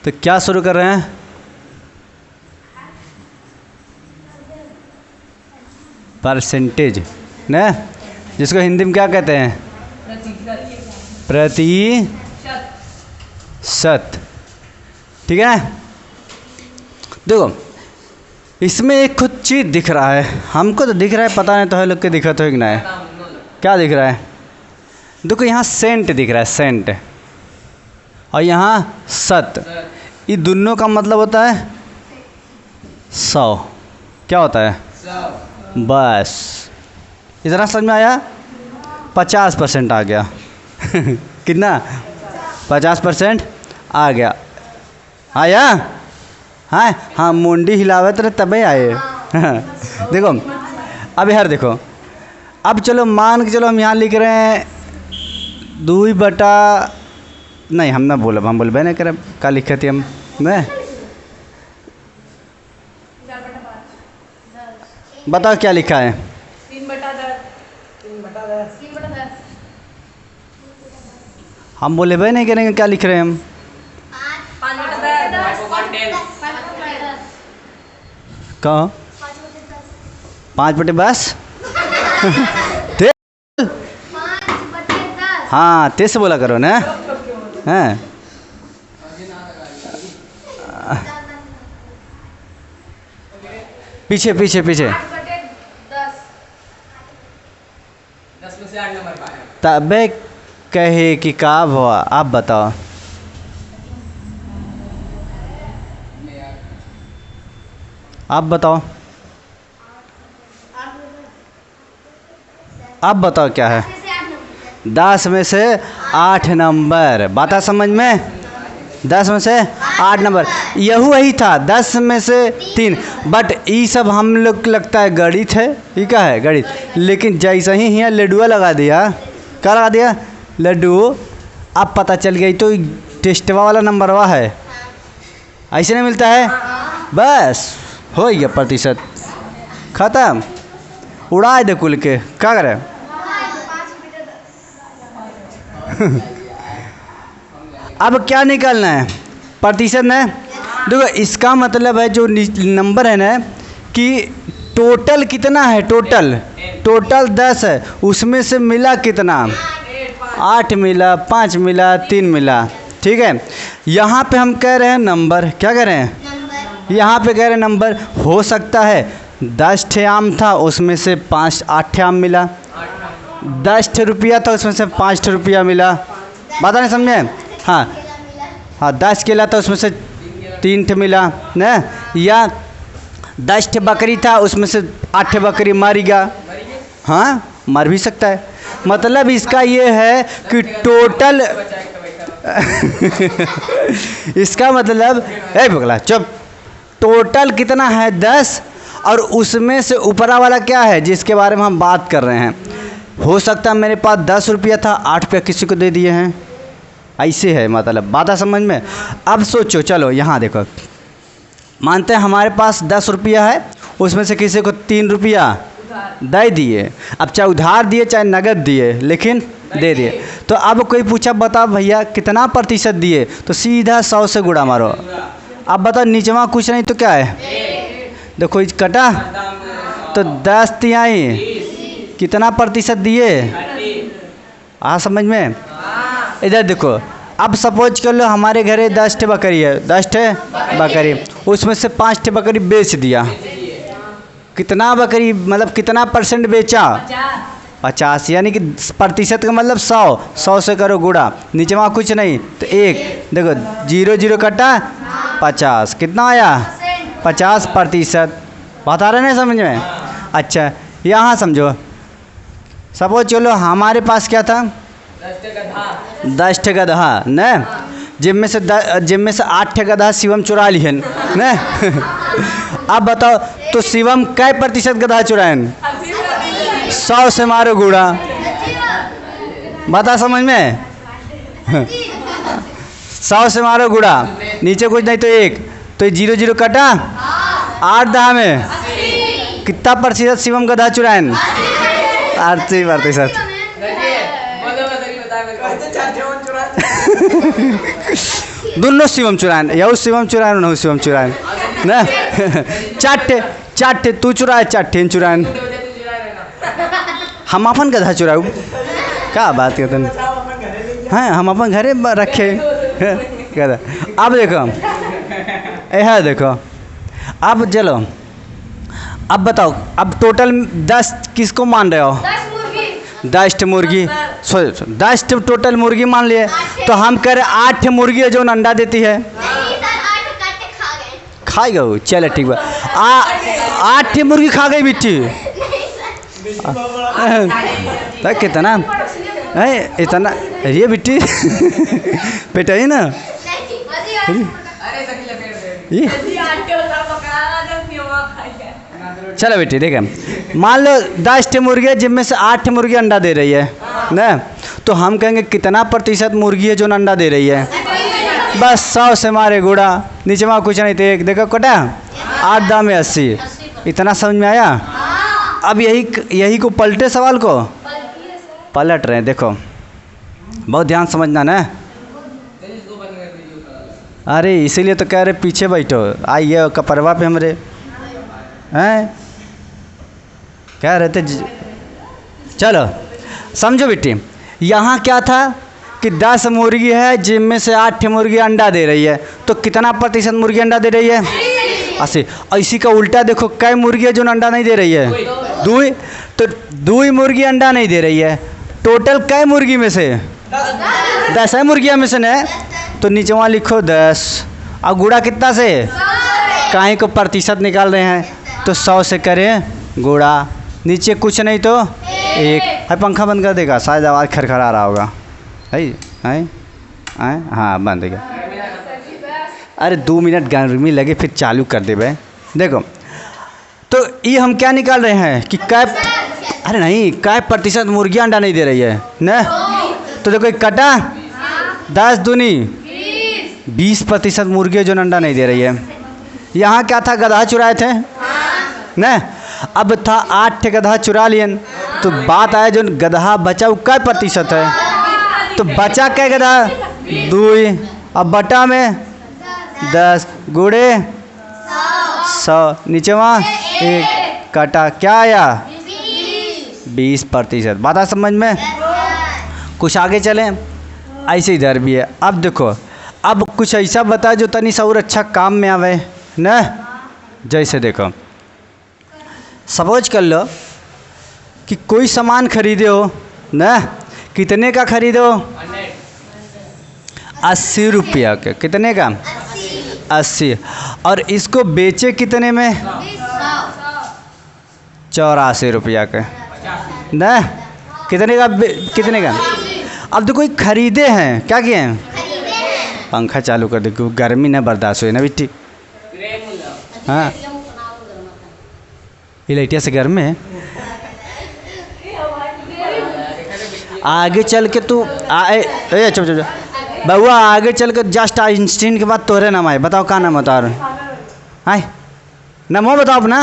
तो क्या शुरू कर रहे हैं? परसेंटेज न, जिसको हिंदी में क्या कहते हैं? प्रतिशत। ठीक है। देखो इसमें एक खुद चीज़ दिख रहा है, हमको तो दिख रहा है, पता नहीं तो है लोग के दिखा तो है कि नहीं। क्या दिख रहा है? देखो यहाँ सेंट दिख रहा है, सेंट, और यहाँ सत। ये दोनों का मतलब होता है 100। क्या होता है? 100। बस इतना समझ में आया? 50% आ गया। कितना? 50% आ गया। आया? हाँ हाँ, मुंडी हिलावे तो तबे आए। देखो अब यार देखो, अब चलो मान के चलो हम यहाँ लिख रहे हैं 2 बटा, नहीं हम ना बोलब, हम बोलबे नहीं करें। क्या लिखे थे हम? नहीं बताओ क्या लिखा है? 3/10। हम बोले भाई नहीं करेंगे, क्या लिख रहे हैं हम? 5/10। कहो 5/10। हाँ तेज से बोला करो ना। हैं पीछे पीछे पीछे। 10 में से 8 नंबर पाया। तबे कहे कि का हुआ, आप बताओ। आप बताओ, आप बताओ क्या है? 10 में से 8 नंबर। बात समझ में? 10 में से 8 नंबर, यही वही था। 10 में से 3, बट ये सब हम लोग लगता है गणित है। ये क्या है? गणित। लेकिन जैसे ही यहाँ लड्डुआ लगा दिया, क्या लगा दिया? लड्डू। अब पता चल गई तो टेस्टवा वाला नंबरवा है, ऐसे नहीं मिलता है। बस हो गया प्रतिशत, खत्म। उड़ा दे कुल के, क्या करें? अब क्या निकालना है? प्रतिशत ना। देखो इसका मतलब है जो नंबर है ना, कि टोटल कितना है? टोटल 10 है, उसमें से मिला कितना? 8 मिला, 5 मिला, 3 मिला। ठीक है। यहाँ पे हम कह रहे हैं नंबर। क्या कह रहे हैं? यहाँ पे कह रहे हैं नंबर। हो सकता है 10 ठे आम था, उसमें से 8 ठे आम मिला। 10 ठे रुपया था, उसमें से 5 ठे रुपया मिला। बात नहीं समझे? हाँ हाँ, 10 केला था, उसमें से 3 ठे मिला ना। या 10 ठे बकरी था, उसमें से 8 ठे बकरी मर गया। हाँ मर भी सकता है। मतलब इसका ये है कि टोटल इसका मतलब ए बगला चुप, टोटल कितना है? 10, और उसमें से ऊपरा वाला क्या है जिसके बारे में हम बात कर रहे हैं। हो सकता है मेरे पास 10 रुपया था, 8 रुपया किसी को दे दिए हैं, ऐसे है। मतलब बात समझ में? अब सोचो, चलो यहाँ देखो, मानते हैं हमारे पास 10 रुपया है, उसमें से किसी को 3 रुपया दे दिए। अब चाहे उधार दिए चाहे नगद दिए, लेकिन दे दिए। तो अब कोई पूछा बताओ भैया कितना प्रतिशत दिए, तो सीधा 100 से गुणा मारो। अब बताओ नीचवा कुछ नहीं तो क्या है? देखो इस कटा तो 10 तिहाई कितना प्रतिशत दिए? आ समझ में? इधर देखो, अब सपोज कर लो हमारे घरे 10 ठे बकरी है, 10 ठे बकरी, उसमें से 5 ठे बकरी बेच दिया। कितना बकरी मतलब कितना परसेंट बेचा? 50। यानी कि प्रतिशत का मतलब 100 से करो गुणा, नीचे वहाँ कुछ नहीं तो 1। देखो 0 0 कटा 50, कितना आया? 50%। बात आ रहा है ना समझ में? अच्छा यहाँ समझो, सपोज चलो हमारे पास क्या था? 10 ठे गधा न, जिनमें से 8 ठे गधा शिवम चुरा लिहन न। अब बताओ तो शिवम कै प्रतिशत गधा चुराएन? 100 से मारो गुणा। बता समझ में? 100 से मारो गुणा, नीचे कुछ नहीं तो 1, तो 0 0 कटा 8 दहा में कितना प्रतिशत शिवम गधा चुराएन? 80%। दोनों शिवम चुरान, यहू शिवम चुरान नहू शिवम चुरान ना। चाटे चाटे तू चुराए, चाटे चुरान, तो वजह तू चुरा रहे ना। हम अपन गधा चुराऊ। क्या बात करते हैं? हैं हम अपन घरे रखे गधा। अब देखो यह देखो, अब चलो अब बताओ, अब टोटल 10 किसको मान रहे हो? 10 मुर्गी। 10 मुर्गी, 10 टोटल मुर्गी मान लिए, तो हम कह रहे 8 मुर्गी है जो अंडा देती है। नहीं सर, 8 काटे खा गए। खाई गए, चलो ठीक बा। 8 मुर्गी खा गई बिट्टी। नहीं सर, तो कितना है इतना ये बिट्टी बेटा है ना नहीं अरे सकीला पेड़ दे। ये। जल्दी आटे उतार पका जब नहीं हुआ खाइए। चलो बेटी देखें, मान लो 10 मुर्गी है जिनमें से 8 मुर्गी अंडा दे रही है ना, तो हम कहेंगे कितना प्रतिशत मुर्गी है जो अंडा दे रही है? बस 100 से मारे गुड़ा, नीचे वहाँ कुछ नहीं थे। देखो कटा 8 दाम में 80, इतना समझ में आया? अब यही को पलटे सवाल को पलट रहे हैं। देखो बहुत ध्यान समझना ना। इसको बंद कर दीजिए। अरे इसीलिए तो कह रहे पीछे बैठो, आइए कपरवा पे हमरे हैं कह रहे थे चलो समझो बेटी, यहाँ क्या था कि 10 मुर्गी है जिनमें से 8 मुर्गी अंडा दे रही है, तो कितना प्रतिशत मुर्गी अंडा दे रही है? 80। इसी का उल्टा देखो, कई मुर्गी है जो अंडा नहीं दे रही है? 2। तो 2 मुर्गी अंडा नहीं दे रही है, टोटल कई मुर्गी में से? 10 है मुर्गिया में से न, तो नीचे वहाँ लिखो 10। अब गुड़ा कितना से? काहे को प्रतिशत निकाल रहे हैं, तो 100 से करें गुड़ा, नीचे कुछ नहीं तो 1 है। पंखा बंद कर देगा, शायद आवाज़ खरखरा रहा होगा। है हाँ बंद गया। अरे 2 मिनट गर्मी लगे फिर चालू कर दे भाई। देखो तो ये हम क्या निकाल रहे हैं कि कै, अरे नहीं कै प्रतिशत मुर्गियाँ अंडा नहीं दे रही है न, तो देखो एक कटा 10 दूनी 20% मुर्गियाँ जो अंडा नहीं दे रही है। यहाँ क्या था, गधा चुराए थे न, अब था 8 गधा चुरा लिए, तो बात आया जो गधा बचा वो कै प्रतिशत है, तो बचा कै गधा 2, अब बटा में 10 गुड़े 100, नीचे वहाँ 1 काटा, क्या आया 20%। बात आ समझ में? कुछ आगे चलें, ऐसे इधर भी है। अब देखो, अब कुछ ऐसा बता जो तनी सा और अच्छा काम में आवे न। जैसे देखो सपोज कर लो कि कोई सामान खरीदे हो न, कितने का खरीदे हो? 80 रुपया के। कितने का? 80। और इसको बेचे कितने में? 84 रुपया के न। कितने का कितने का? अब देखो खरीदे हैं, क्या किए हैं? पंखा चालू कर दे, गर्मी न बर्दाश्त हुई ना बेटी। हाँ इलाइटिया से गर्म है। आगे चल के तू चुप चुप बउआ, आगे चल के जस्ट आइंस्टीन के बाद तोरे नाम आए। बताओ क्या नाम बता रहे हैं? नाम हो बताओ अपना।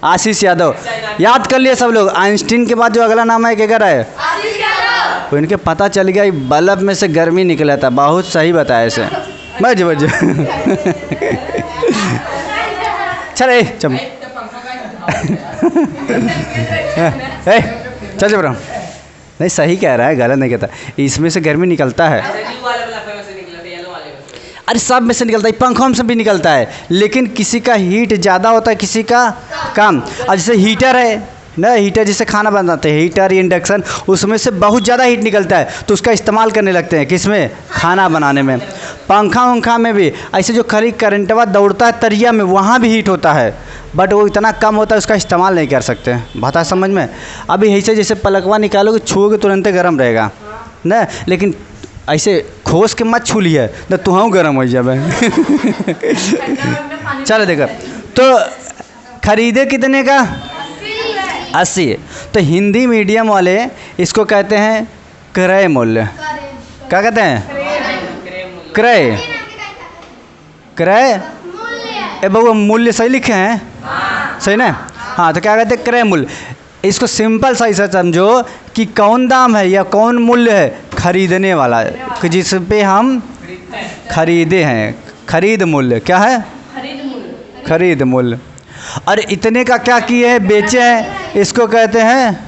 आशीष यादव। याद कर लिए सब लोग। आइंस्टीन के बाद जो अगला नाम है क्या है? तो इनके पता चल गया बल्ब में से गर्मी निकला था। बहुत सही बताया इसे। बज चल चल चल चल नहीं सही कह रहा है, गलत नहीं कहता। इसमें से गर्मी निकलता है। अरे सब में से निकलता है, पंखों से भी निकलता है, लेकिन किसी का हीट ज़्यादा होता है, किसी का कम। अब जैसे हीटर है ना, हीटर जिससे खाना बनाते हैं, हीटर इंडक्शन, उसमें से बहुत ज़्यादा हीट निकलता है, तो उसका इस्तेमाल करने लगते हैं किसमें? खाना बनाने में। पंखा वंखा में भी ऐसे जो खरी करंटवा दौड़ता है तरिया में, वहाँ भी हीट होता है, बट वो इतना कम होता है उसका इस्तेमाल नहीं कर सकते। बात है समझ में? अभी ऐसे जैसे पलकवा निकालोगे, छुओगे तुरंत गर्म रहेगा ना, लेकिन ऐसे खोस के मत छू लिया तो तुहूँ गर्म हो जाए। चलो देखो, तो खरीदे कितने का? 80। तो हिंदी मीडियम वाले इसको कहते हैं क्रय मूल्य। क्या कहते हैं? क्रय। क्रय ए बबू मूल्य सही लिखे हैं? सही ना? हाँ, तो क्या कहते हैं? क्रय मूल्य। इसको सिंपल सही से समझो कि कौन दाम है या कौन मूल्य है? खरीदने वाला, कि जिस पे हम खरीदे हैं, खरीद मूल्य क्या है? खरीद मूल्य। खरीद मूल्य। और इतने का क्या किए हैं? बेचे हैं, इसको कहते हैं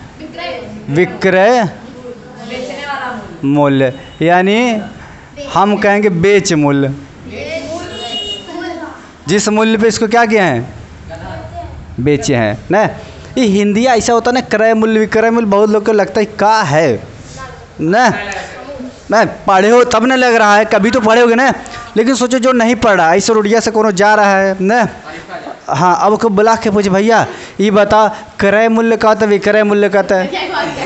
विक्रय बेचने वाला मूल्य। मूल्य, यानी हम कहेंगे बेच मूल्य। जिस मूल्य पे इसको क्या किए हैं? बेचे हैं ना। ये हिंदी ऐसा होता है ना, क्रय मूल्य विक्रय मूल्य, बहुत लोग को लगता है का है ना, मैं पढ़े हो तब ना लग रहा है, कभी तो पढ़े होगे ना। लेकिन सोचो जो नहीं पढ़ रहा, ऐसे रोडिया से कोनो जा रहा है ना, हाँ, अब को बुला के पूछे भैया ये बता क्रय मूल्य का होता है विक्रय मूल्य कहता है?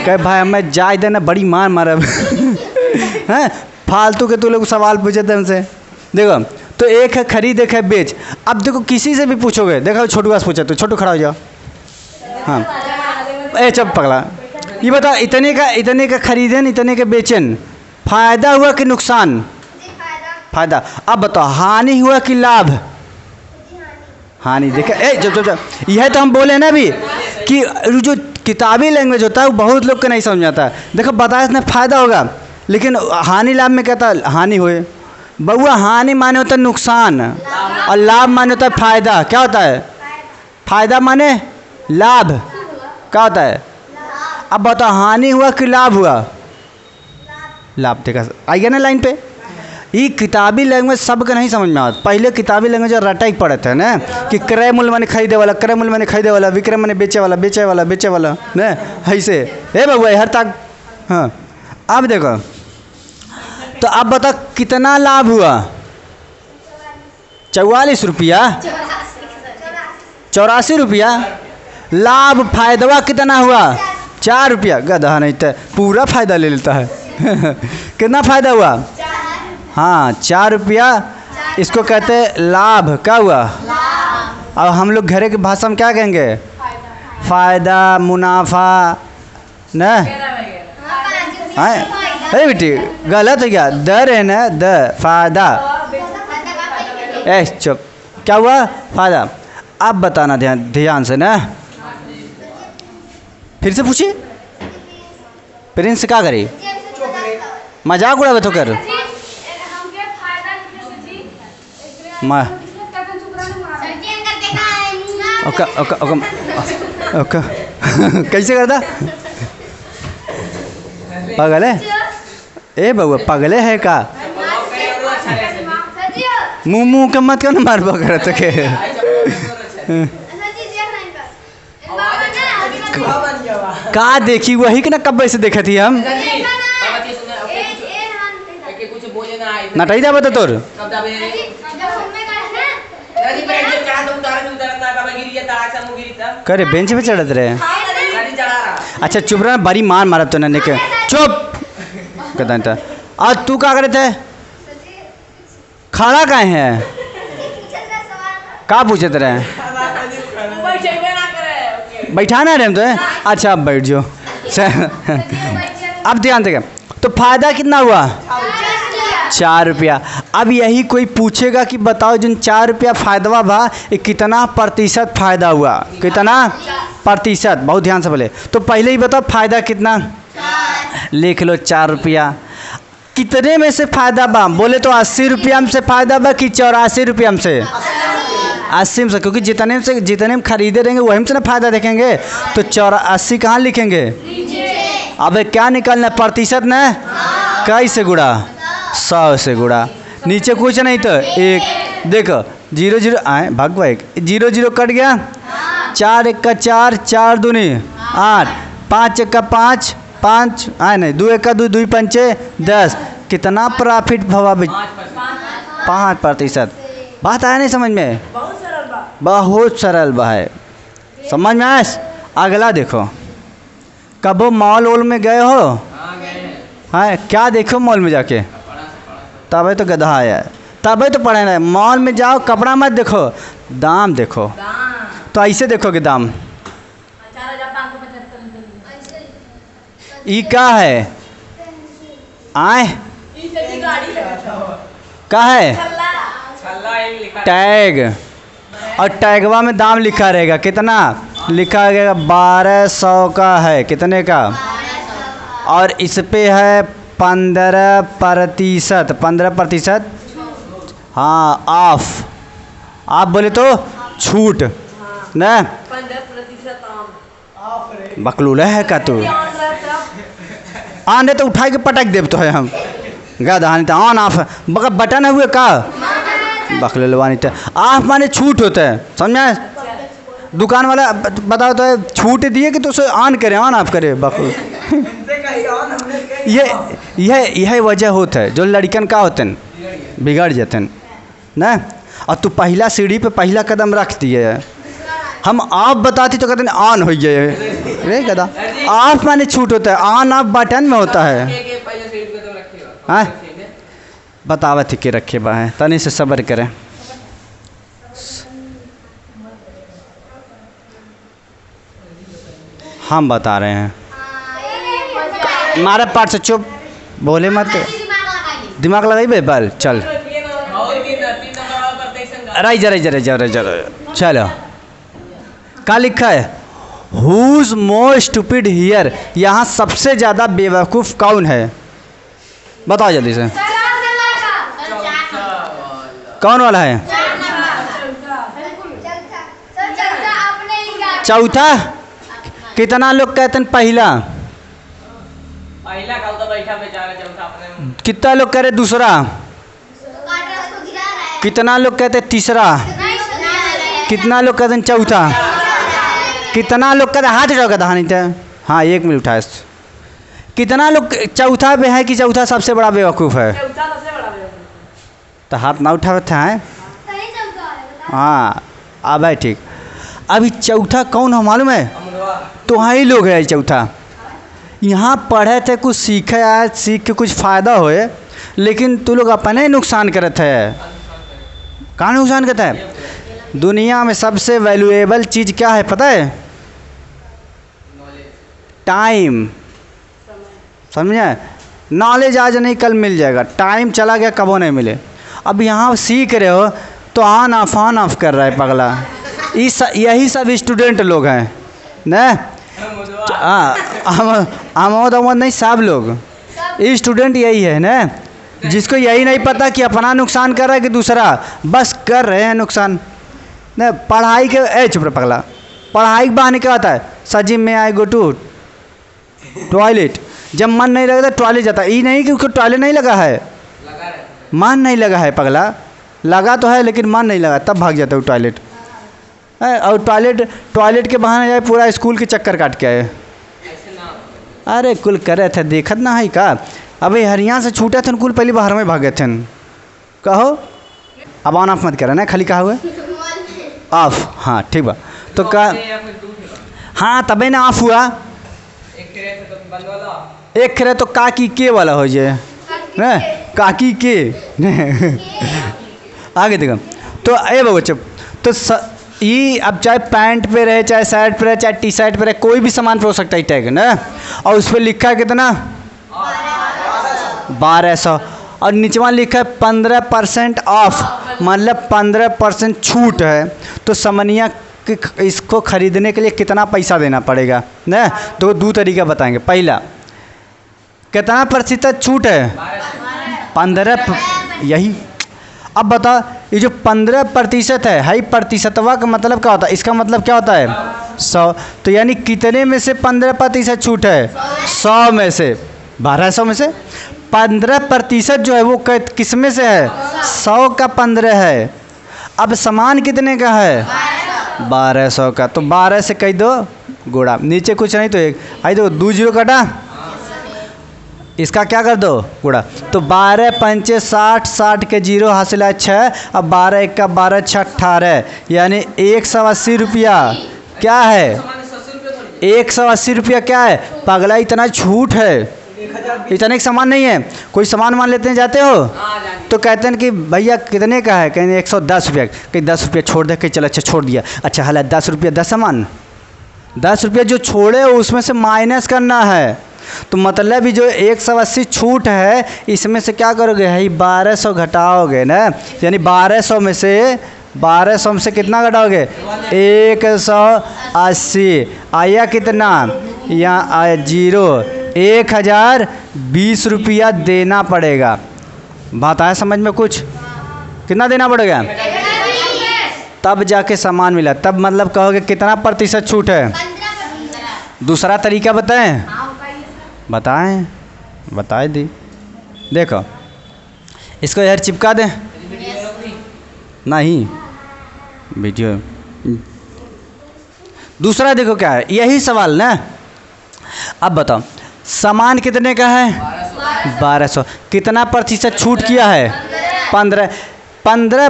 कहे भाई हमें जाय देना, बड़ी मार मारा हैं, फालतू के तू लोग सवाल पूछे थे हमसे। देखो तो एक है खरीद, एक है बेच। अब देखो किसी से भी पूछोगे, देखो छोटू से पूछे तो छोटू खड़ा हो जाओ, हाँ, ए चुप पगला, ये बता इतने का खरीदन इतने के बेचन, फायदा हुआ कि नुकसान? फायदा। अब बताओ हानि हुआ कि लाभ? हानि। देखा ए जब यह तो हम बोले ना अभी कि जो किताबी लैंग्वेज होता है वो बहुत लोग को नहीं समझ आता। देखो बताया इसमें फ़ायदा होगा, लेकिन हानि लाभ में कहता है हानि हुए। बउआ हानि माने होता है नुकसान और लाभ माने होता है फ़ायदा। क्या होता है? फ़ायदा माने लाभ, क्या होता है? अब बताओ हानि हुआ कि लाभ हुआ? लाभ। देखा आइए ना लाइन पे। ये किताबी लैंग्वेज सबके नहीं समझ में आता। पहले किताबी लैंग्वेज रटा ही पड़े थे ना कि क्रय मूल्य माने खरीदे वाला, क्रय मूल्य माने खरीदे वाला, विक्रय माने बेचे वाला, बेचे वाला, बेचे वाला ना, ऐसे हे बउआ हर तक। हाँ अब देखो तो अब बता कितना लाभ हुआ? 44 रुपया, 84 रुपया। लाभ फायदा कितना हुआ? 4 रुपया। गधा नहीं तो पूरा फायदा ले लेता है कितना फायदा हुआ? हाँ 4 रुपया। इसको कहते हैं लाभ। क्या हुआ? अब हम लोग घरे की भाषा में क्या कहेंगे? फायदा, मुनाफा न। अरे बेटी गलत हो गया, दर है ना, द फायदा। ए चुप, क्या हुआ? फायदा। अब बताना ध्यान से ना, फिर से पूछिए। प्रिंस क्या करे? मजाक उड़ावे तो कर ओका ओका ओका ओका कैसे करता? पागल है? ए बउआ पागल है का? मुँह मुँह के मत क्यों ना मार पकड़ सके। का देखी वही के ना कब से देखा थी हम नटाई जा बता तोर करे बेंच पे चढ़त रहे। अच्छा चुप रहा, बड़ी मार मारा तो नन्हे के। चुप कहता आज तू क्या करे थे? खड़ा काहे है? का पूछते रहे? बैठाना रहे हम तो। अच्छा अब बैठ जाओ। अब ध्यान देगा तो फायदा कितना हुआ? 4 रुपया। अब यही कोई पूछेगा कि बताओ जिन 4 रुपया फायदा बा ये कितना प्रतिशत फायदा हुआ? कितना प्रतिशत? बहुत ध्यान से बोले तो पहले ही बताओ फायदा कितना? लिख लो 4 रुपया। कितने में से फायदा बा? बोले तो 80 रुपया में से फायदा बा कि 84 रुपया में से? 80 में से, क्योंकि जितने में खरीदे रहेंगे वही में से ना फायदा देखेंगे। तो 84 कहाँ लिखेंगे? अब क्या निकालना? प्रतिशत न। कैसे गुड़ा? 100 से गुड़ा। नीचे कुछ नहीं तो एक। देखो 0 0 आए भागवा, एक 0 0 कट गया। 4 1 का 4, 4 दूनी 8, 5 1 का 5, 5 आए नहीं, 2 1 का 2, 2 पंचे 10। कितना प्रॉफिट भवा? 5%। बात आया नहीं समझ में? बहुत सरल बा है, समझ में आया? अगला देखो, कबो मॉल वॉल में गए हो? हाँ क्या देखो मॉल में जाके? तबे तो गधा आया है, तबे तो पढ़े ना। मॉल में जाओ कपड़ा मत देखो, दाम देखो। तो ऐसे देखोगे दाम। ई क्या है? आए क्या है? टैग। और टैगवा में दाम लिखा रहेगा। कितना लिखा रहेगा? 1200 का है। कितने का? और इस पे है 15%। 15% हाँ ऑफ, आप बोले तो छूट न 15% आम बकलूला है का तू ध्यान रहता आने तो उठा के पटक देव तो है हम गधा नहीं तो ऑन ऑफ बका बटन है हुए का बकलुलवा नहीं तो ऑफ माने छूट होता है समझा। दुकान वाला बताओ तो छूट दिए कि तो उसे ऑन करे ऑन ऑफ करे बकलू यह वजह होता है जो लड़कन का होते हैं बिगड़ जाते हैं ना। और तू पहला सीढ़ी पे पहला कदम रख दिए हम ऑफ बताती तो कहते हैं ऑन हो गए रे गदा। ऑफ माने छूट होता है ऑन ऑफ बटन में होता है। हाँ बतावत ही के रखे बा है तनी से सब्र करें। हम बता रहे हैं हमारे पार्ट से चुप बोले मत दिमाग लगाई बे बल चल राई जरा जरा जरा जरा चलो क्या लिखा है हुज मोर स्टूपिड हियर यहाँ सबसे ज़्यादा बेवकूफ़ कौन है बताओ जल्दी से कौन वाला है चौथा कितना लोग कहते हैं पहला कितना लोग कह रहे दूसरा कितना लोग कहते तीसरा कितना लोग कहते चौथा कितना लोग कहते हाथ उठाओ कहता नहीं था हाँ 1 मिनट उठाए कितना लोग चौथा पे है कि चौथा सबसे बड़ा बेवकूफ़ है तो हाथ ना उठा था है हाँ अब है ठीक। अभी चौथा कौन है मालूम है तो हाँ ही लोग है चौथा यहाँ पढ़े थे कुछ सीखे आए सीख के कुछ फ़ायदा होए लेकिन तू लोग अपने ही नुकसान करते है। कहाँ नुकसान करता है दुनिया में सबसे वैल्यूएबल चीज़ क्या है पता है टाइम समझे। नॉलेज आज नहीं कल मिल जाएगा टाइम चला गया कबो नहीं मिले। अब यहाँ सीख रहे हो तो ऑन ऑफ कर रहा है पगला यही सब स्टूडेंट लोग हैं न आमोद अमोद नहीं सब लोग स्टूडेंट यही है न जिसको यही नहीं पता कि अपना नुकसान कर रहा है कि दूसरा बस कर रहे हैं नुकसान न। पढ़ाई के चुप रहे पगला पढ़ाई के बहाने क्या होता है सजिम में आई गो टू टॉयलेट जब मन नहीं लगता टॉयलेट जाता ये नहीं कि उसको टॉयलेट नहीं लगा है मन नहीं लगा है पगला लगा तो है लेकिन मन नहीं लगा तब भाग जाता है टॉयलेट और टॉयलेट के बहाने जाए पूरा स्कूल के चक्कर काट के आए। अरे कुल करे थे देखत ना है का अबे हरियाणा से छूटे थे कुल पहले बाहर में भागे थे कहो अब ऑन ऑफ मत करे ना खाली कहा हुआ ऑफ हाँ ठीक बा तो का हाँ तबे ना ऑफ हुआ एक खरे तो काकी के वाला हो जाए न काकी के आगे देखो तो ए बच्चों तो ये अब चाहे पैंट पे रहे चाहे शर्ट पे रहे चाहे टी शर्ट पे रहे कोई भी सामान पे हो सकता है टैग ना और उस पर लिखा है कितना 1200 और नीचे लिखा है 15% ऑफ मतलब 15% छूट है। तो समनिया इसको ख़रीदने के लिए कितना पैसा देना पड़ेगा ना तो दो तरीका बताएंगे। पहला कितना प्रतिशत छूट है 15 यही। अब बता ये जो 15% है प्रतिशतवा का मतलब क्या होता है इसका मतलब क्या होता है 100 तो यानी कितने में से 15% छूट है 100 में से 1200 में से 15% जो है वो किस में से है 100 का 15 है। अब सामान कितने का है 1200 का तो 12 से कह दो गुड़ा नीचे कुछ नहीं तो एक आई दो 2 जीरो कटा इसका क्या कर दो गुड़ा तो 12 पंचे 60 60 के जीरो हासिल है 6 अब 12 1 का 12 6 18 यानी 180 रुपया क्या है 180 रुपया क्या है पगला इतना छूट है इतने का सामान नहीं है। कोई सामान मान लेते हैं जाते हो तो कहते हैं कि भैया कितने का है कहेंगे 110 रुपया कहीं 10 रुपया छोड़ दे कहीं चल अच्छा छोड़ दिया अच्छा हाल 10 रुपया 10 सामान 10 रुपया जो छोड़े उसमें से माइनस करना है तो मतलब जो 180 छूट है इसमें से क्या करोगे है 1200 घटाओगे ना यानी 1200 में से कितना घटाओगे 180 आया कितना यहाँ आया जीरो 1020 रुपया देना पड़ेगा। बात आया समझ में कुछ कितना देना पड़ेगा? तब जाके सामान मिला, तब मतलब कहोगे कितना प्रतिशत छूट है? 15%। दूसरा तरीका बताएं? बताएं, बताए दी। देखो इसको यार चिपका दें, नहीं वीडियो। दूसरा देखो क्या है, यही सवाल ना। अब बताओ सामान कितने का है? 1200। कितना प्रतिशत छूट किया है? 15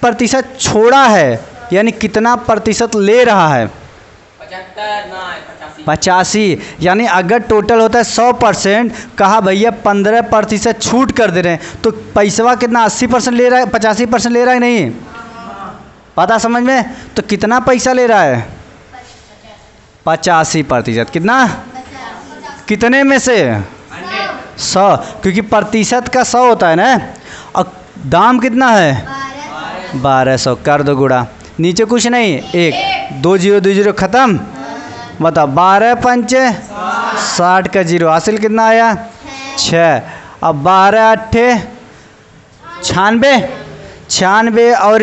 प्रतिशत छोड़ा है, यानी कितना प्रतिशत ले रहा है? 85। यानी अगर टोटल होता है 100%, कहा भैया 15% छूट कर दे रहे हैं, तो पैसवा कितना 80% ले रहा है, 85% ले रहा है नहीं? पता समझ में? तो कितना पैसा ले रहा है? 85%। कितना? कितने में से? 100, क्योंकि प्रतिशत का 100 होता है ना। और दाम कितना है? 1200। कर दो गुड़ा, नीचे कुछ नहीं, 1 2 0 2 0 ख़त्म। बताओ 12 पंचे 60 का 0, हासिल कितना आया? 6। अब 12 8 96, 96 और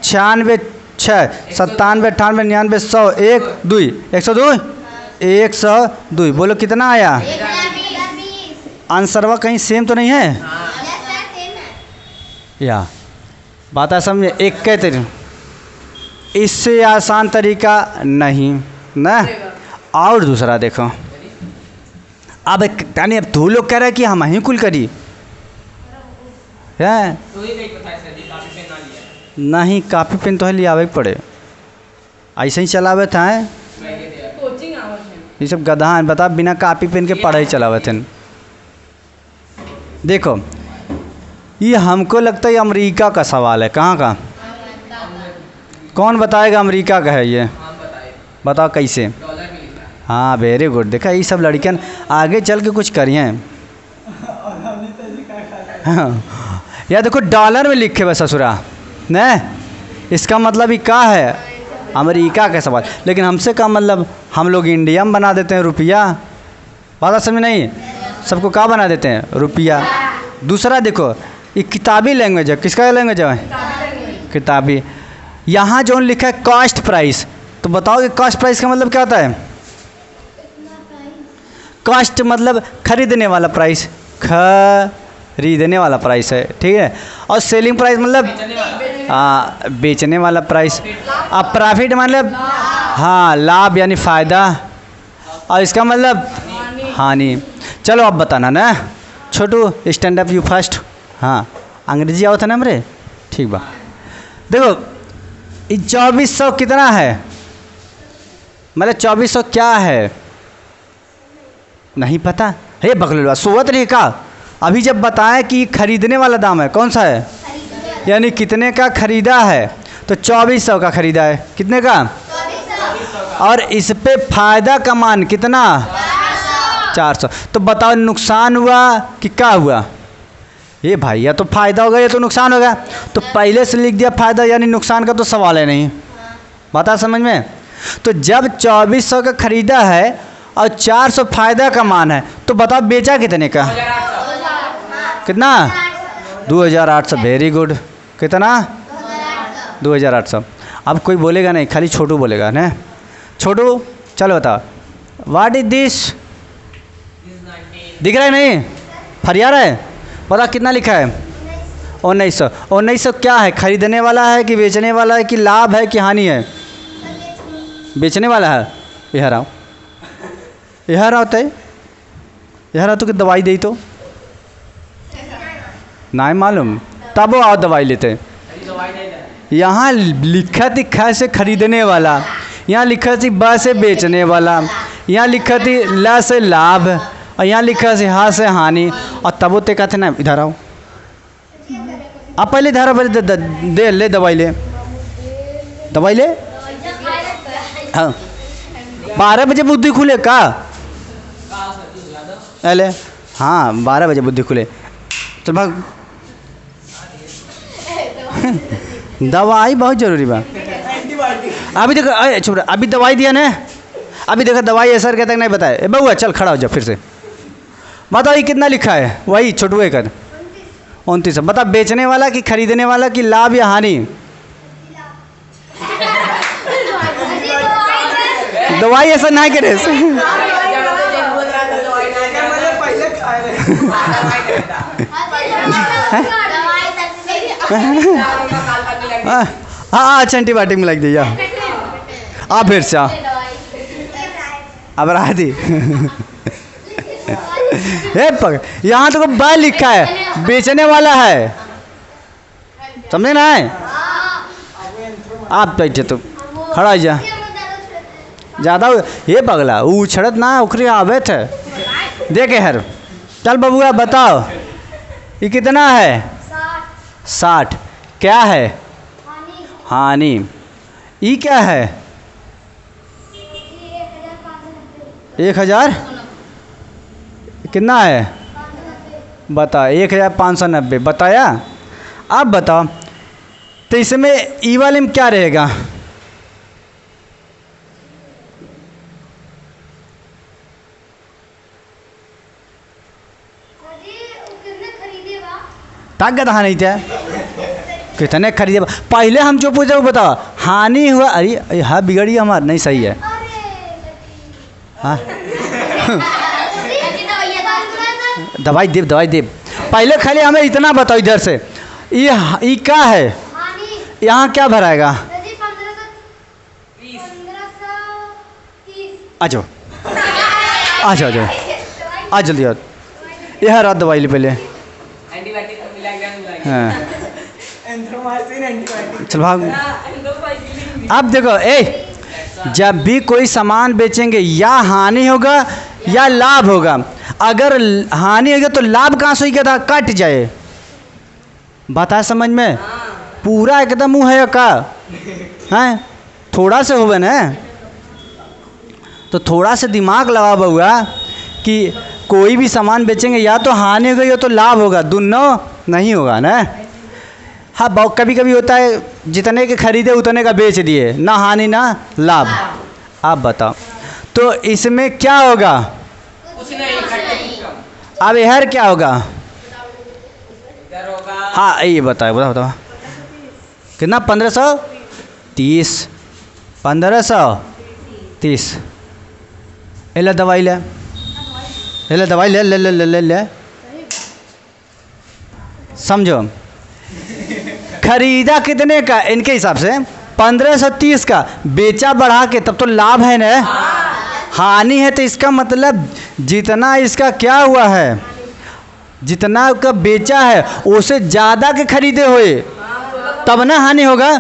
96 6 97 98 99 100 1 2 102 102। बोलो कितना आया? आंसरवा कहीं सेम तो नहीं है? या बात है समझे? एक के तरीके, इससे आसान तरीका नहीं ना। और दूसरा देखो, अब यानी अब तू लोग कह रहे कि हम ही कुल करी है? नहीं, कापी पेन तो है लिया आवे पड़े, ऐसे ही चलावे था। ये सब गधा है, बता बिना कापी पेन के पढ़ाई चलावे थे। देखो ये हमको लगता है अमेरिका का सवाल है। कहाँ का? कौन बताएगा अमेरिका का है ये? बताओ कैसे? हाँ वेरी गुड। देखा ये सब लड़कियां आगे चल के कुछ करिए। हाँ यार देखो डॉलर में लिखे हुए ससुरा न, इसका मतलब ही क्या है? अमेरिका का सवाल। लेकिन हमसे का मतलब, हम लोग इंडिया में बना देते हैं रुपया। बात समझ नहीं? सबको क्या बना देते हैं? रुपया। दूसरा देखो ये किताबी लैंग्वेज है। किसका लैंग्वेज है? किताबी। यहाँ जो लिखा है कॉस्ट प्राइस, तो बताओ कि कॉस्ट प्राइस का मतलब क्या होता है? कॉस्ट मतलब खरीदने वाला प्राइस, खरीदने वाला प्राइस है, ठीक है। और सेलिंग प्राइस मतलब बेचने वाला प्राइस। अब प्रॉफिट मतलब हाँ लाभ यानी फ़ायदा, और इसका मतलब हानि। चलो अब बताना ना छोटू, स्टैंड अप यू फर्स्ट। हाँ अंग्रेजी आओ था ना मेरे, ठीक बा। देखो 2400 कितना है? मतलब 2400 क्या है? नहीं पता हे बकलवा, सोवत रही का? अभी जब बताएं कि खरीदने वाला दाम है, कौन सा है? यानी कितने का खरीदा है? तो 2400 का खरीदा है। कितने का? 2400। और इस पे फायदा का मान कितना? 400। तो बताओ नुकसान हुआ कि क्या हुआ? ये भाई या तो फायदा होगा या तो नुकसान होगा। तो पहले से लिख दिया फायदा, यानी नुकसान का तो सवाल है नहीं। बता समझ में? तो जब 2400 का खरीदा है और 400 फायदा का मान है, तो बताओ बेचा कितने का? कितना? 2800। Very good. कितना? 2800। अब कोई बोलेगा नहीं, खाली छोटू बोलेगा ना। छोटू चलो बताओ व्हाट इज दिस? दिख रहा है नहीं? फरिया रहा है? पता कितना लिखा है? 1900। 1900 क्या है? खरीदने वाला है कि बेचने वाला है कि लाभ है कि हानि है? बेचने वाला है। यह रहा होता है, यह रहा तो कि दवाई दे तो नहीं मालूम, तब वो आओ दवाई लेते। यहाँ लिखा थी ख से खरीदने वाला, यहाँ लिखा थी ब से बेचने वाला, यहाँ लिखा थी ल से लाभ, और यहाँ लिखा थी हा से हानि। और तब वो ते कहते ना इधर आओ, आप पहले इधर आओ, पहले दे ले दवाई ले, दवाई ले। हाँ 12 बजे बुद्धि खुले का? अले हाँ 12 बजे बुद्धि खुले। तो भाग दवाई बहुत ज़रूरी बा। अभी देखो छोड़, अभी दवाई दिया ना, अभी देखो दवाई असर कहता नहीं बताए। बउआ चल खड़ा हो जा फिर से, बताओ ये कितना लिखा है? वही छोटुए कर 2900। बता बेचने वाला कि खरीदने वाला कि लाभ या हानि? दवाई ऐसा नहीं करे। हाँ हाँ अच्छा एंटीबायोटिक में लग दीजिए। आ फिर से आ अब रहा दी। यहाँ तो बैल लिखा है, बेचने वाला है, समझे ना है? आप बैठे तो खड़ा जा ज़्यादा ये पगला उछड़त ना उखरी आवे थे देखे हर। चल बबुआ बताओ ये कितना है? 60। क्या है? हानि। ये क्या है? 1000 कितना है? बता 1590 बताया। अब बताओ तो इसमें ई वाले में क्या रहेगा? ताकत हाँ नहीं था कितने खरीदे। पहले हम जो पूछे वो बताओ हानि हुआ। अरे हाँ बिगड़ी हमारा नहीं सही है। हाँ दवाई दे पहले खाली हमें इतना बताओ इधर से ये क्या है? यहाँ क्या भराएगा? आ जाओ आ जाओ जाओ आ जल्दी आओ। यह रात दवाई ले पहले। हाँ चल भाग। अब देखो जब भी कोई सामान बेचेंगे या हानि होगा या लाभ होगा। अगर हानि होगा तो लाभ कहाँ से होगा? कट जाए। बता समझ में? पूरा एकदम मुँह है का है थोड़ा से होगा ना तो थोड़ा से दिमाग लगा बउआ कि कोई भी सामान बेचेंगे या तो हानि होगा या तो लाभ होगा, दोनों नहीं होगा ना। हाँ कभी कभी होता है जितने के खरीदे उतने का बेच दिए, ना हानि ना लाभ। आप बताओ तो इसमें क्या होगा? अब यह क्या होगा? हाँ ये बताओ कितना? 1530। 1530। ले दवाई ले दवाई ले ले ले ले ले ले समझो। खरीदा कितने का? इनके हिसाब से 1530 का, बेचा बढ़ा के तब तो लाभ है ना। हानि है तो इसका मतलब जितना इसका क्या हुआ है, जितना का बेचा है उससे ज़्यादा के खरीदे हुए तब ना हानि होगा।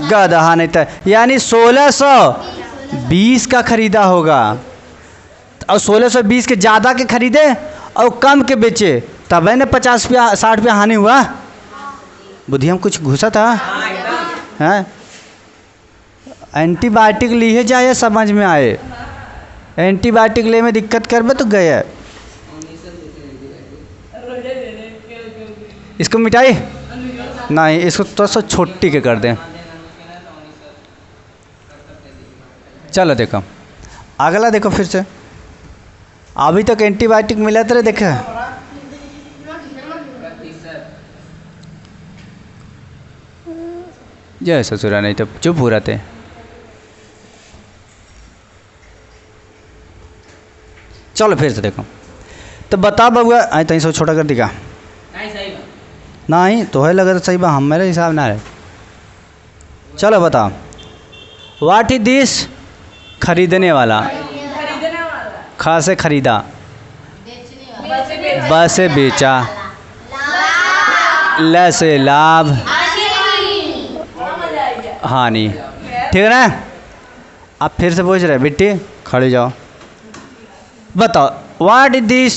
गधा हानि था यानी 1620 का खरीदा होगा और 1620 के ज़्यादा के खरीदे और कम के बेचे तब है ना 50 रुपया 60 रुपया हानि हुआ। बुद्धि हम कुछ घुसा था हैं? एंटीबायोटिक लिए जाए समझ में आए। एंटीबायोटिक ले में दिक्कत कर में तो गए। इसको मिटाई नहीं, इसको तो सा छोटी के कर दें। चलो देखो अगला देखो फिर से। अभी तक एंटीबायोटिक मिला तेरे देखे जय ससुरा नहीं तो चुप हो रहते। चलो फिर से देखो तो बता बबुआ आई तहीं सो छोटा कर दिखा नहीं तो है लगा तो सही बा हम मेरे हिसाब ना है। चलो बताओ व्हाट इज दिस? खरीदने वाला। खा से खरीदा, ब से बेचा, ल से लाभ, हानि। ठीक है ना? आप फिर से पूछ रहे बेटी खड़े जाओ बताओ व्हाट इज दिस?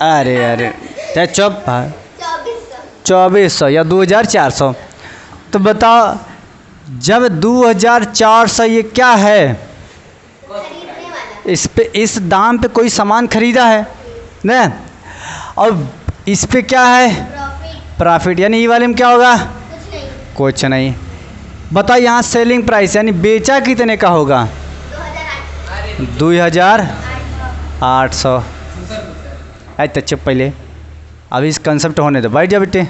अरे क्या चुप 2400 या 2400। तो बताओ जब 2400 ये क्या है? इस पे इस दाम पे कोई सामान खरीदा है ना और इस पे क्या है? प्रॉफिट। यानी ये वाले में क्या होगा? कुछ नहीं। बताओ यहाँ सेलिंग प्राइस यानी बेचा कितने का होगा? 2800। तो चुप पहले, अभी इस कंसेप्ट होने दो, बैठ जा बेटे।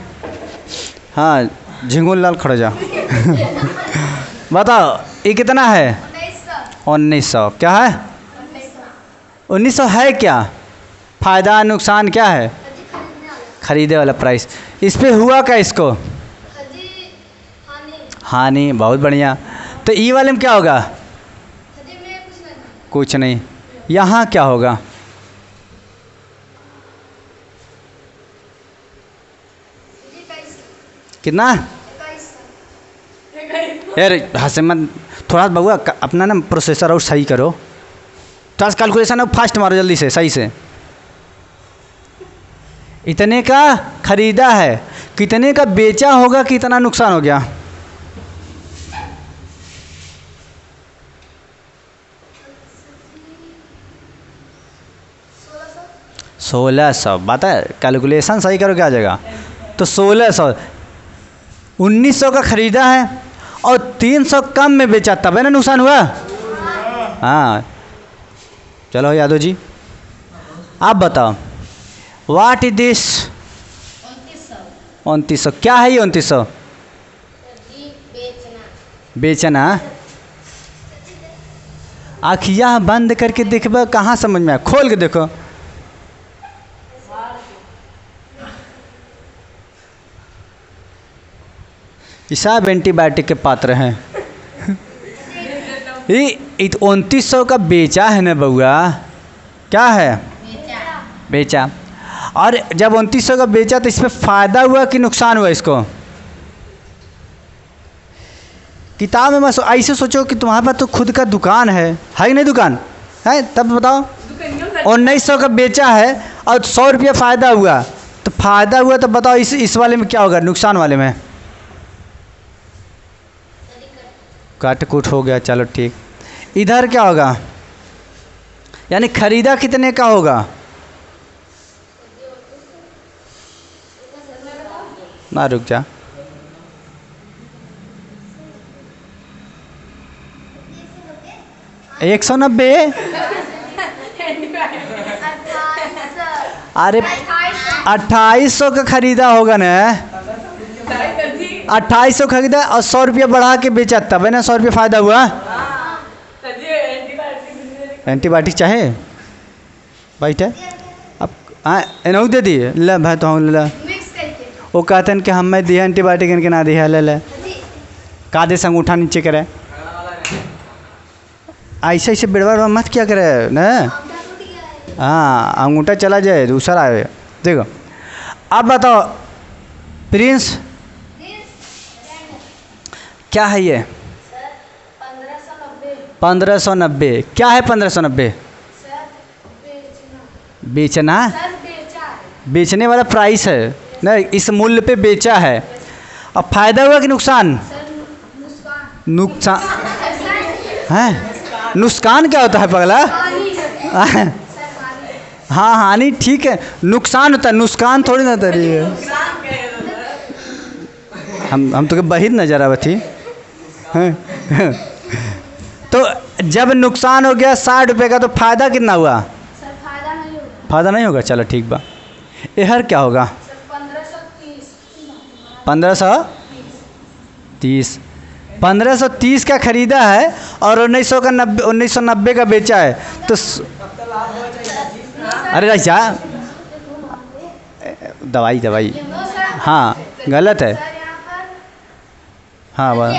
हाँ झिंगुर लाल खड़ो जा। बताओ ये कितना है? 1900। क्या है? 1900 है क्या? फ़ायदा नुकसान क्या है? खरीदे वाला प्राइस। इस पे हुआ क्या इसको? हानि। बहुत बढ़िया। तो ई वाले में क्या होगा? कुछ नहीं। यहाँ क्या होगा? कितना? यार हंसे मत, थोड़ा बउआ अपना ना प्रोसेसर और सही करो, थोड़ा सा कैलकुलेशन अब फास्ट मारो जल्दी से, सही से। इतने का खरीदा है, कितने का बेचा होगा, कितना नुकसान हो गया? 1600। बात है, कैलकुलेशन सही करो क्या आ जाएगा। तो 1600, 1900 का खरीदा है और 300 कम में बेचा, तब है ना नुकसान हुआ। हाँ चलो यादव जी आप बताओ, व्हाट इज दिस? 2900। क्या है ये 2900? बेचना। आखियाँ बंद करके देखबो, कहाँ समझ में आया, खोल के देखो। ये सब एंटीबायोटिक के पात्र हैं। ये 2900 का बेचा है ना बउआ, क्या है? बेचा। और जब 2900 का बेचा तो इसमें फ़ायदा हुआ कि नुकसान हुआ इसको? किताब में बस ऐसे सोचो कि तुम्हारे पास तो खुद का दुकान है ही नहीं? दुकान है तब बताओ। 1900 का बेचा है और 100 रुपया फ़ायदा हुआ, तो फ़ायदा हुआ तो बताओ इस वाले में क्या होगा, नुकसान वाले में? काट कूट हो गया, चलो ठीक। इधर क्या होगा, यानी खरीदा कितने का होगा? ना रुक जा, एक 190। अरे 2800 का खरीदा होगा ना, 2800 खरीदा और 100 रुपया बढ़ा के बेचा, तब है ना 100 रुपया फ़ायदा हुआ। एंटीबायोटिक चाहे बैठे अब एनहू दे दिए ले भाई, तो ले वो कहते हैं कि हमें दिया एंटीबायोटिक, इनके ना दिया ले कादे से अंगूठा नीचे करे, ऐसे ऐसे बेड़वा मत क्या करे न। हाँ अंगूठा चला जाए दूसरा आए। देखो अब बताओ प्रिंस क्या है ये? 1590। क्या है 1590? बेचना। बेचने वाला प्राइस है ना, इस मूल्य पे बेचा है। अब फायदा हुआ कि नुकसान? नुकसान है। नुकसान क्या होता है पगला? हाँ हानि ठीक है, नुकसान होता है, नुकसान थोड़ी ना होता है। हम तो बहिर नजर आवत थी। तो जब नुकसान हो गया 60 रुपये का, तो फायदा कितना हुआ? फायदा नहीं होगा, चलो ठीक बा। इधर क्या होगा? 1530। 1530 का खरीदा है और 1990 का बेचा है, तो अरे राजा दवाई हाँ गलत है। हाँ वाह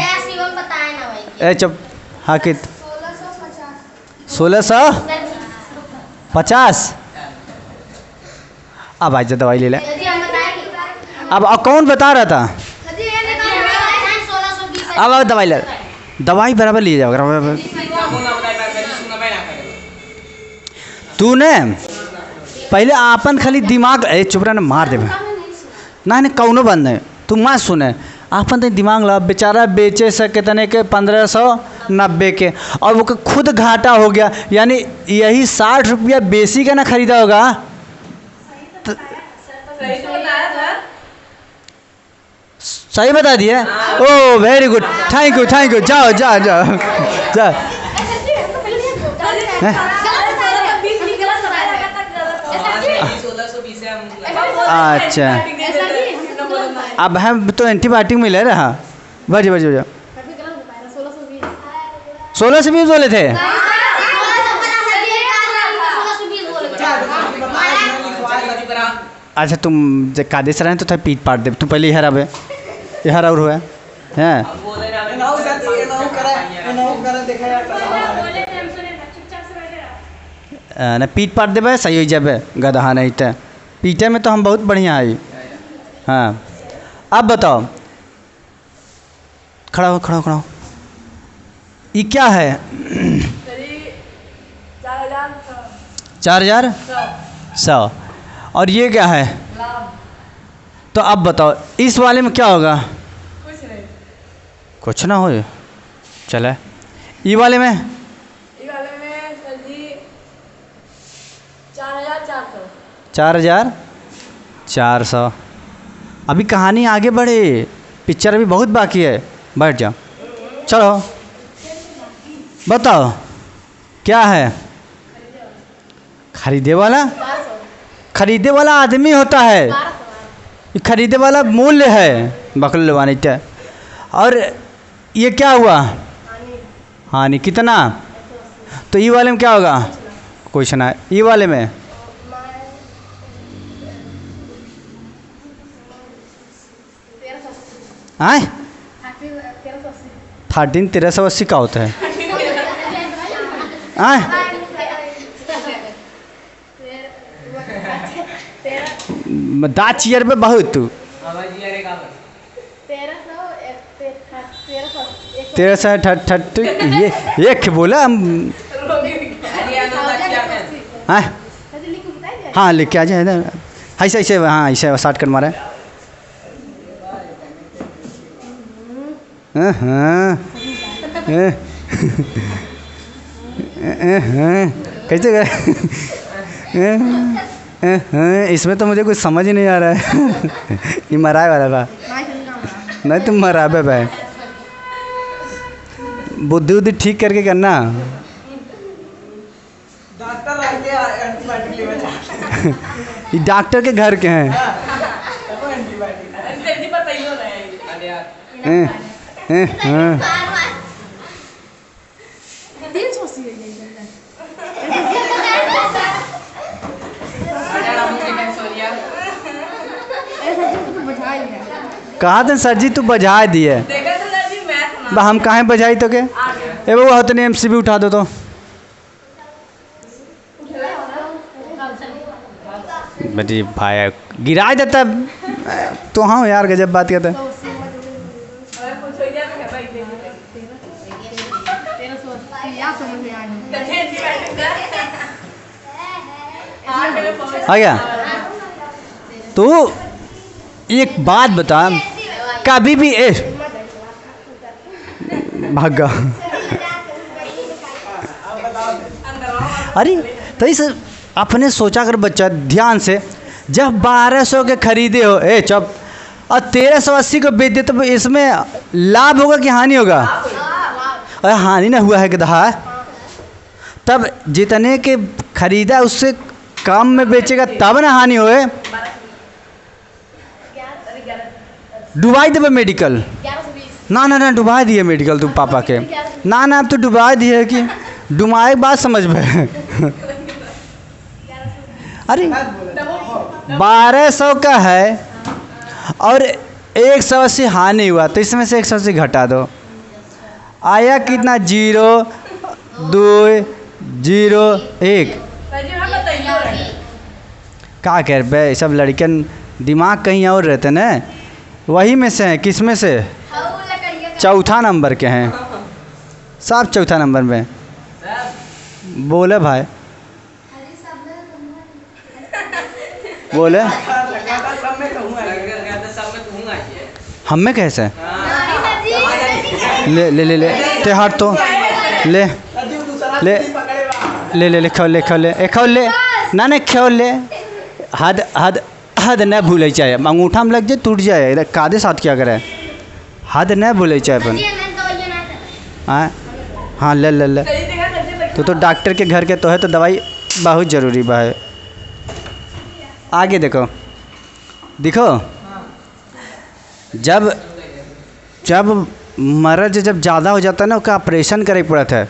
ए चुप। हाँ कि 1650। अब आज दवाई ले ले। अब कौन बता रहा था? अब दवाई ले, दवाई बराबर लिए जाओ। तूने पहले आपन खाली दिमाग चुप रहा ना, मार दे ना कौनो बंद है। तू मत सुने, आपन तो दिमाग लगा। बेचारा बेचे से कितने के? 1590 के, और वो खुद घाटा हो गया। यानी यही 60 रुपया बेसी का ना खरीदा होगा। सही बता दिए। Oh very good, thank you. जाओ जाओ जाओ जाओ। अच्छा अब हम तो एंटीबायोटिक मिले रहा बजे बजे बजे 1620 बोले थे। अच्छा तुम जब कादेश रहे तो था पीट पाट दे, तू पहले यहाँ रहे यहाँ और हुआ हैं ना पीट पाट देवे सही हो जाए गदहा नहीं तो पीटे में तो हम बहुत बढ़िया है। हाँ अब बताओ, खड़ा हो खड़ा हो खड़ा हो, ये क्या है? 4100 और ये क्या है? तो अब बताओ इस वाले में क्या होगा? कुछ ना हो चले। ये वाले में सर जी 4400। 4400। अभी कहानी आगे बढ़े, पिक्चर अभी बहुत बाकी है, बैठ जाओ चलो बताओ क्या है? खरीदे वाला? खरीदे वाला आदमी होता है, ये खरीदे वाला मूल्य है बकल लवानी टे। और ये क्या हुआ? हानि कितना? तो ये वाले में क्या होगा? कुछ ना। ये वाले में आए 1380 का होता है आए? दाँत चीयर पे बहुत तू 1360 ये एक बोला हम। हाँ हाँ लेके आ जाए ऐसे ऐसे, हाँ ऐसे 60 कर मारे। कैसे गए? इसमें तो मुझे कुछ समझ ही नहीं आ रहा है। ये मराए वाला बा नहीं, तुम मराबे भाई, बुद्धि उद्धि ठीक करके करना। ये डॉक्टर के घर के हैं। कहा था सर जी तू बजा दिए, हम कहाँ बजाई तो के? ए वो हतने एमसीबी उठा दो तो। बेटी भाई गिरा देता तो। हाँ यार गजब बात कहता है। आ गया? तो एक बात बता, कभी भी भागा अरे तो इस अपने सोचा कर बच्चा ध्यान से, जब 1200 के खरीदे हो चुप और 1380 को बेच दे तो इसमें लाभ होगा कि हानि होगा? अरे हानि ना हुआ है गधा। तब जितने के खरीदा उससे कम में बेचेगा तब ना हानि होए। डुबाई दे मेडिकल ना ना ना डुबा दिए मेडिकल तू पापा के ना ना अब तो डुबा दिए कि डुबाए बात समझ में। अरे 1200 का है और 180 हानि हुआ तो इसमें से 180 घटा दो, आया कितना? 0 2 0 1। क्या कह रहे सब लड़कन दिमाग कहीं और रहते ना, वही में से हैं। किस में से? चौथा नंबर के हैं सब, चौथा नंबर में बोले भाई बोले हम में कैसे? ले ले ले ले ते हाथ तो ले ले ले ले ले खोल ले खोल ले खोल ले ना ना खोल ले। हद हद हद न भूले चाहे, अंगूठा में लग जाए टूट जाए, इधर कादे साथ क्या करे? हद न भूले चाहे अपन। हाँ हाँ ले ले ले। तो डॉक्टर के घर के तो है तो दवाई बहुत ज़रूरी बा है। आगे देखो देखो, जब जब मर्ज जब ज़्यादा हो जाता है ना, उसका ऑपरेशन करे पड़ता है,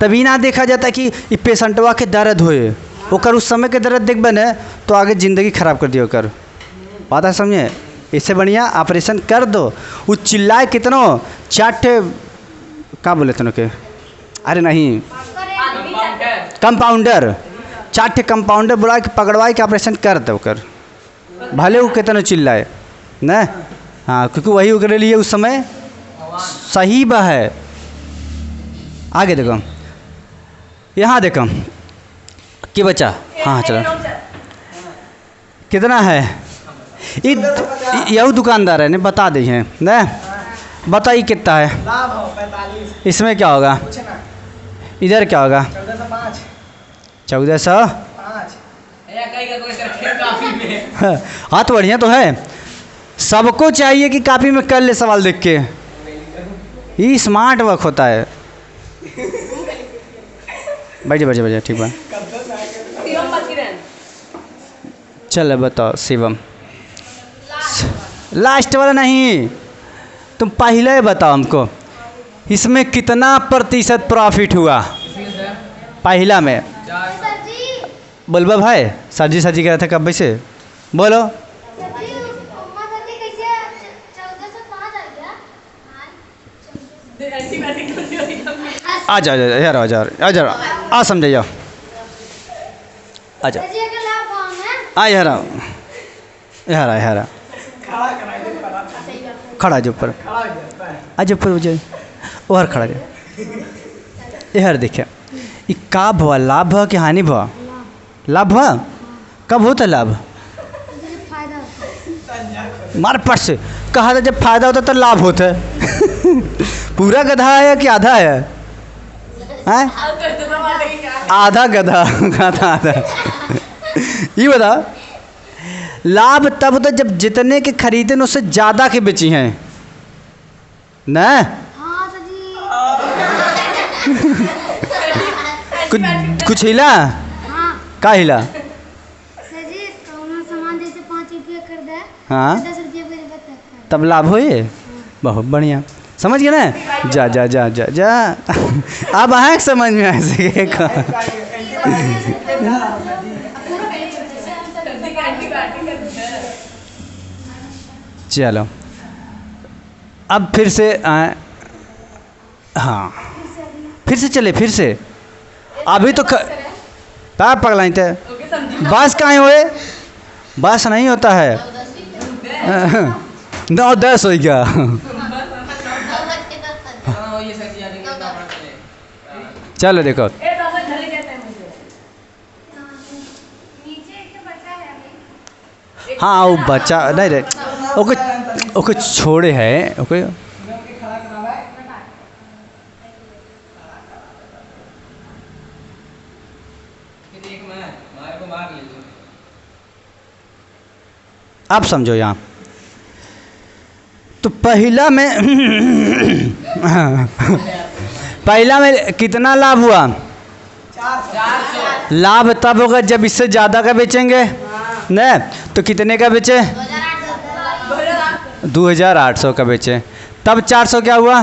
तभी ना देखा जाता है कि ये पेशेंटवा के दर्द होए, ओकर उस समय के दर्द देखबे न तो आगे ज़िंदगी खराब कर दियो कर। बात है समझे? इससे बढ़िया ऑपरेशन कर दो। वो चिल्लाए कितनो, 4 ठे का बोले थे के, अरे नहीं कंपाउंडर, 4 ठे कंपाउंडर बुला के पकड़वाए के ऑपरेशन कर दो कर, भले वो कितनो चिल्लाए न। हाँ, क्योंकि वही उनके लिए उस समय सही बा है। आगे देखो, यहाँ देखो कि बच्चा, हाँ चलो कितना है, यही दुकानदार है ने बता दी है न, बताइए कितना है। 45। इसमें क्या होगा, इधर क्या होगा, 1405। हाँ तो बढ़िया तो है, सबको चाहिए कि कापी में कर ले सवाल देख के, ये स्मार्ट वर्क होता है। बैठे ठीक बा। चलो बताओ शिवम, लास्ट वाला नहीं, तुम पहले बताओ हमको, इसमें कितना प्रतिशत प्रॉफिट हुआ पहला में। सर जी, बोलबा भाई, सर जी कह रहे थे कब से बोलो। सर जी, अम्मा सर जी कैसे 1405 आ गया? आ जाओ यार, आ जाओ, आ समझ जाओ, आ जाओ, सर जी अगर लाभ कौन है? आ यार खड़ा जो ऊपर, आज ऊपर हो जाए और खड़ा जाए। यार देखिए, ये का भवा, लाभ भवा कि हानि भवा? लाभ भवा कब होता है लाभ? मुझे फायदा होता है। मार पट से कहा था, जब फायदा होता तो लाभ होता है। पूरा गधा है कि आधा है? हैं? आधा गधा, आधा। ये बता, लाभ तब होता जब जितने के खरीदे उससे ज़्यादा के बेची हैं न। हाँ सर जी। कुछ हिला, हाँ का हिला? सर जी, कौनो सामान जैसे 5 रुपये कर दे, हाँ 10 रुपये मेरे बता। तब लाभ हो, ये बहुत बढ़िया, समझ गए ना? जा जा जा जा जा, अब आए समझ में आए से चलो अब फिर से हाँ फिर से चले, फिर से अभी तो पैर पगलाई थे, बस कहाँ हुए, बस नहीं होता है। 9-10 हो गया। चलो देखो, हाँ वो बच्चा नहीं रे, ओके छोड़े है, ओके आप समझो यहाँ। तो पहला में पहला में कितना लाभ हुआ? 400। लाभ तब होगा जब इससे ज़्यादा का बेचेंगे न, तो कितने का बेचे? 2800 का बेचे, तब 400 क्या हुआ?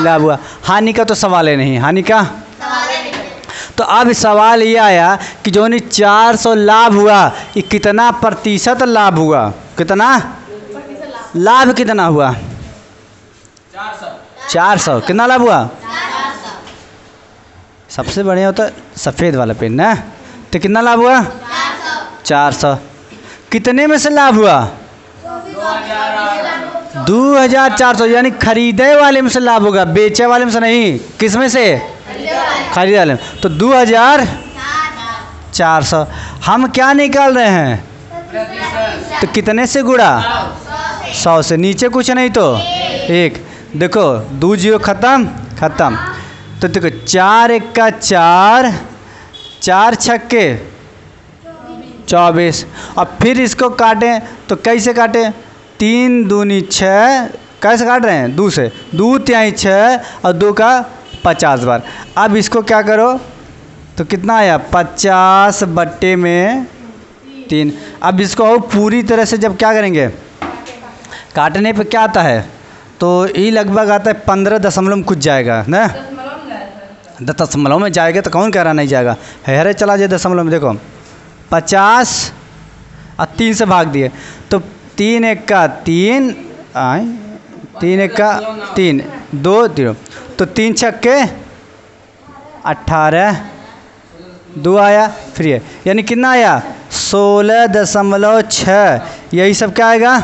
लाभ हुआ। हानि का तो सवाल है नहीं, हानि का। तो अब सवाल ये आया कि जो नहीं 400 लाभ हुआ, ये कितना प्रतिशत लाभ हुआ? कितना लाभ कितना हुआ? 400 कितना लाभ हुआ? सबसे बढ़िया होता सफ़ेद वाला पेन ना, तो कितना लाभ हुआ? 400। कितने में से लाभ हुआ? 2400, यानी खरीदे वाले में से लाभ होगा, बेचे वाले में से नहीं। किस में से? खरीदे वाले में। तो 2400 हम क्या निकाल रहे हैं? तो कितने से गुणा? 100 से, नीचे कुछ नहीं तो 1। देखो 2 0 खत्म। तो देखो 4 1 का 4, 4 छक्के 24। अब फिर इसको काटें तो कैसे काटें? 3 दूनी 6, कैसे काट रहे हैं? 2 से, 2 तिहाई 6 और 2 का 50 बार। अब इसको क्या करो तो कितना आया? 50 बट्टे में 3। अब इसको और पूरी तरह से जब क्या करेंगे, काटने पे क्या आता है, तो ये लगभग आता है 15 दशमलव में कुछ जाएगा ना, दशमलव में जाएगा तो कौन कह रहा नहीं जाएगा, है चला जाए दशमलव में। देखो 50 और 3 से भाग दिए तो 3 1 का 3 आए, 3 1 का 3 2 0 तो 3 छक्के 18 2 आया फ्री है, यानी कितना आया 16.6। यही सब क्या आएगा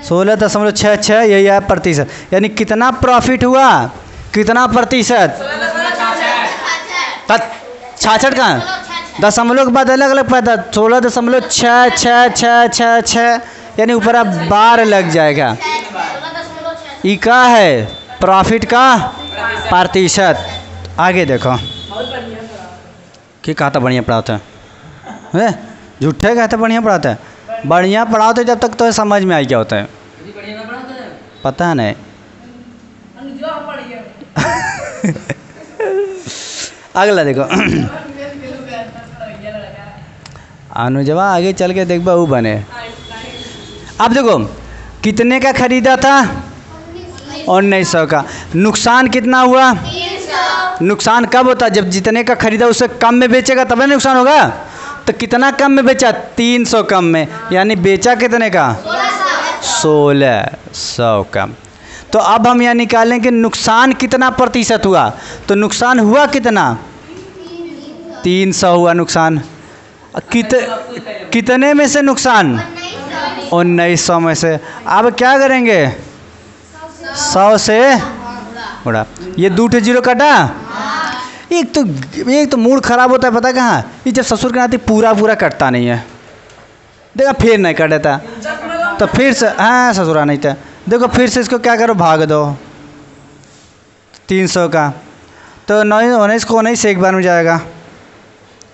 16.66 यही आया प्रतिशत। यानी कितना प्रॉफिट हुआ, कितना प्रतिशत, 66 कहाँ, दशमलव के बाद अलग अलग पैदा 16.66666, यानी ऊपर अब बार लग जाएगा। ई का है प्रॉफिट का प्रतिशत। आगे देखो कि कहा था बढ़िया पढ़ाते हैं, झूठे कहते बढ़िया पढ़ाते हैं, बढ़िया पढ़ाते जब तक तो समझ में आई क्या होता है, पता नहीं। अगला देखो अनुजवा आगे चल के देख बहू बने। अब देखो कितने का खरीदा था 1900 का, नुकसान कितना हुआ, नुकसान कब होता है जब जितने का खरीदा उससे कम में बेचेगा तब ना नुकसान होगा। तो कितना कम में बेचा 300 कम में, यानी बेचा कितने का 1600 कम। तो अब हम यहाँ निकालें कि नुकसान कितना प्रतिशत हुआ, तो नुकसान हुआ कितना 300 हुआ नुकसान। कितने में से नुकसान 1900 में से। अब क्या करेंगे 100 से उड़ा, ये 2 0 कटा। एक तो मूड खराब होता है पता कहाँ, ये जब ससुर के नाते पूरा पूरा कटता नहीं है, देखा फिर नहीं कटता तो फिर से हाँ ससुरा नहीं था, देखो फिर से इसको क्या करो भाग दो 300 का, तो 19 को 19 से एक बार में जाएगा।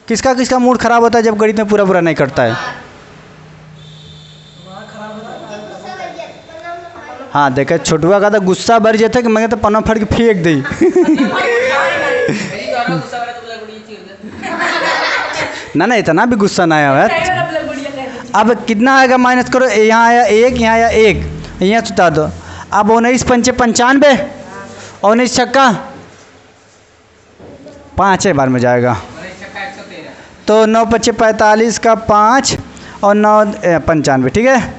किसका किसका मूड खराब होता है जब गणित में पूरा पूरा नहीं कटता है। हाँ देखा छोटुआ का तो गुस्सा भर जाता है कि मैं तो पन्ना फट के फेंक दी। ना इतना भी गुस्सा ना आया। अब कितना आएगा माइनस करो, यहाँ आया 1 यहाँ आया 1, यहाँ सुता दो। अब 19 पंचे 95, 19 छक्का 5 बार में जाएगा, तो 9 पच्चे 45 का 5 और 9 95, ठीक है।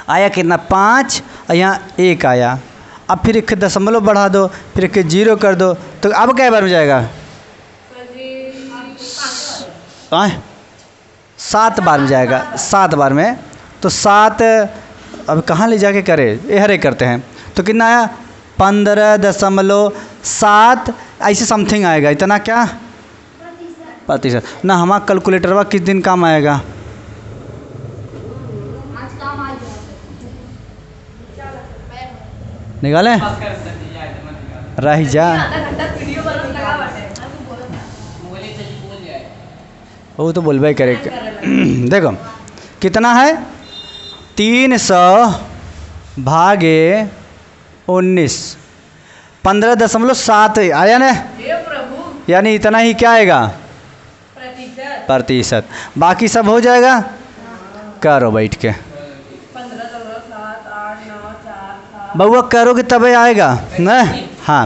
आया कितना 5 और यहाँ 1 आया। अब फिर एक दशमलव बढ़ा दो, फिर एक 0 कर दो, तो अब क्या बार में जाएगा 7 बार में जाएगा, 7 बार में। तो 7 अब कहाँ ले जाके करे, हरे करते हैं, तो कितना आया 15.7 ऐसे समथिंग आएगा। इतना क्या प्रतिशत ना, हमारा कैलकुलेटरवा किस दिन काम आएगा। निकाले रह जा, वो तो बोलबे करे। देखो कितना है 300 भागे 19, 15.7 आया ना, यानी इतना ही क्या आएगा प्रतिशत। बाकी सब हो जाएगा, करो बैठ के बउआ करोगे तभी आएगा ना। हाँ